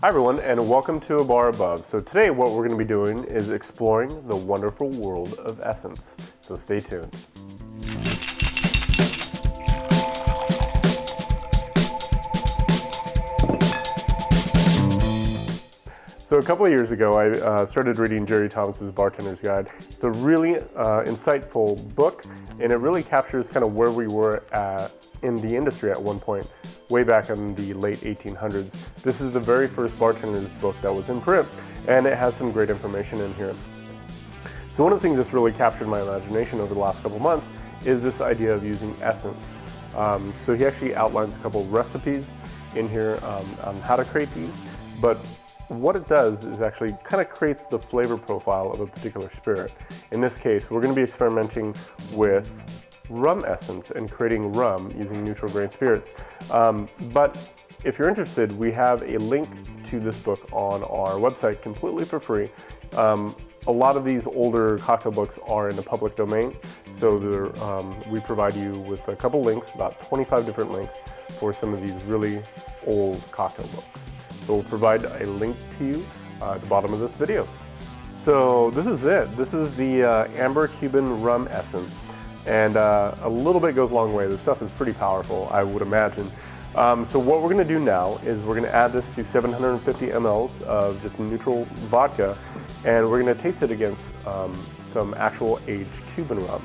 Hi everyone, and welcome to A Bar Above. So today what we're going to be doing is exploring the wonderful world of Essence. So stay tuned. So a couple of years ago, I started reading Jerry Thomas's Bartender's Guide. It's a really insightful book, and it really captures kind of where we were in the industry at one point, way back in the late 1800s. This is the very first bartender's book that was in print, and it has some great information in here. So one of the things that's really captured my imagination over the last couple months is this idea of using essence. So he actually outlines a couple of recipes in here on how to create these, but what it does is actually kind of creates the flavor profile of a particular spirit. In this case, we're going to be experimenting with rum essence and creating rum using neutral grain spirits. But if you're interested, we have a link to this book on our website completely for free. A lot of these older cocktail books are in the public domain, so we provide you with a couple links, about 25 different links for some of these really old cocktail books. So we'll provide a link to you at the bottom of this video. So this is it. This is the Amber Cuban Rum Essence. And a little bit goes a long way. This stuff is pretty powerful, I would imagine. So what we're going to do now is we're going to add this to 750 mLs of just neutral vodka, and we're going to taste it against some actual aged Cuban rum.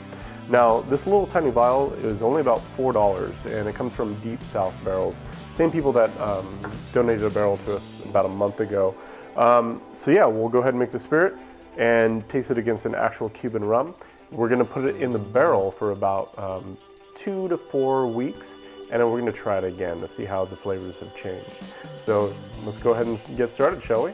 Now, this little tiny vial is only about $4, and it comes from Deep South Barrels. Same people that donated a barrel to us about a month ago. So yeah, we'll go ahead and make the spirit and taste it against an actual Cuban rum. We're going to put it in the barrel for about 2 to 4 weeks, and then we're going to try it again to see how the flavors have changed. So let's go ahead and get started, shall we?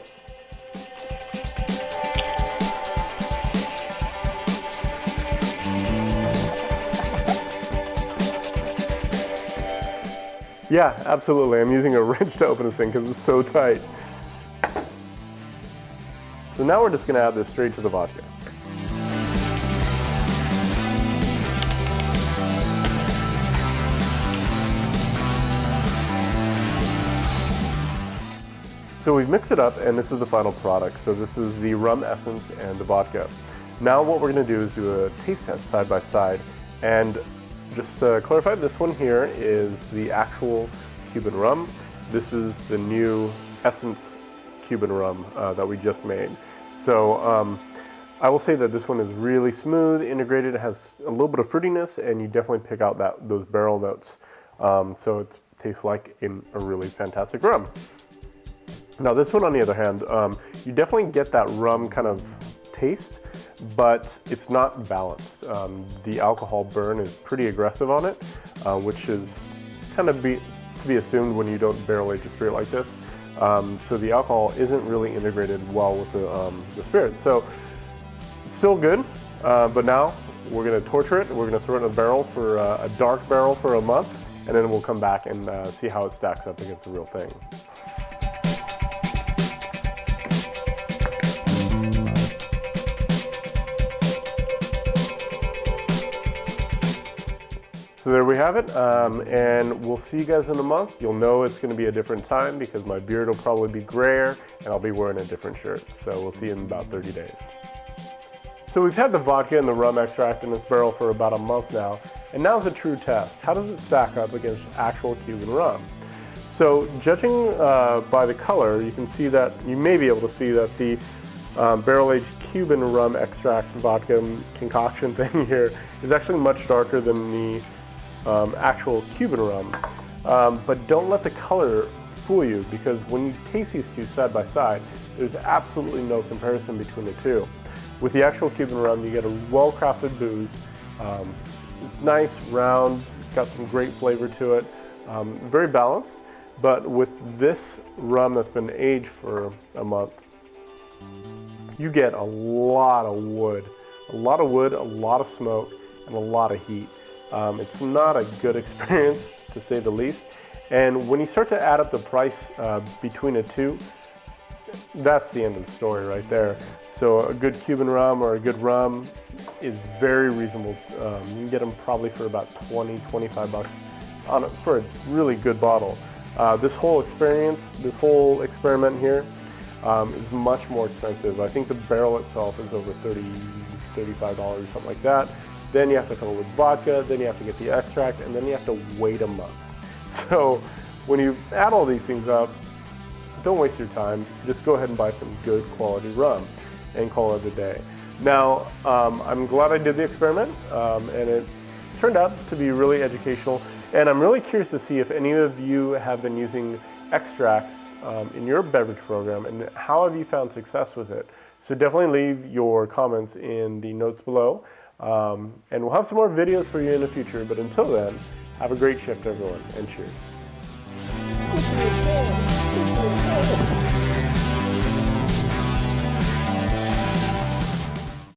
Yeah, absolutely. I'm using a wrench to open this thing because it's so tight. So now we're just going to add this straight to the vodka. So we've mixed it up, and this is the final product. So this is the rum essence and the vodka. Now what we're going to do is do a taste test side by side, and just to clarify, this one here is the actual Cuban rum. This is the new Essence Cuban rum that we just made. So I will say that this one is really smooth, integrated. It has a little bit of fruitiness, and you definitely pick out those barrel notes. So it tastes like a really fantastic rum. Now this one, on the other hand, you definitely get that rum kind of taste, but it's not balanced. The alcohol burn is pretty aggressive on it, which is kind of to be assumed when you don't barrel age a spirit like this. So the alcohol isn't really integrated well with the spirit. So it's still good, but now we're going to torture it. We're going to throw it in a barrel for a dark barrel for a month, and then we'll come back and see how it stacks up against the real thing. So there we have it, and we'll see you guys in a month. You'll know it's going to be a different time because my beard will probably be grayer and I'll be wearing a different shirt. So we'll see you in about 30 days. So we've had the vodka and the rum extract in this barrel for about a month now, and now's a true test. How does it stack up against actual Cuban rum? So judging by the color, you may be able to see that the barrel-aged Cuban rum extract vodka concoction thing here is actually much darker than the actual Cuban rum, but don't let the color fool you, because when you taste these two side by side, there's absolutely no comparison between the two. With the actual Cuban rum, you get a well-crafted booze. It's nice, round, it's got some great flavor to it, very balanced. But with this rum that's been aged for a month, you get a lot of wood, a lot of smoke, and a lot of heat. It's not a good experience, to say the least. And when you start to add up the price between the two, that's the end of the story right there. So a good Cuban rum or a good rum is very reasonable. You can get them probably for about 20, 25 bucks for a really good bottle. This whole experience, this whole experiment here is much more expensive. I think the barrel itself is over $30, $35, something like that. Then you have to fill it with vodka, then you have to get the extract, and then you have to wait a month. So when you add all these things up, don't waste your time. Just go ahead and buy some good quality rum and call it a day. Now, I'm glad I did the experiment, and it turned out to be really educational. And I'm really curious to see if any of you have been using extracts in your beverage program, and how have you found success with it. So definitely leave your comments in the notes below. And we'll have some more videos for you in the future, but until then, have a great shift everyone, and cheers.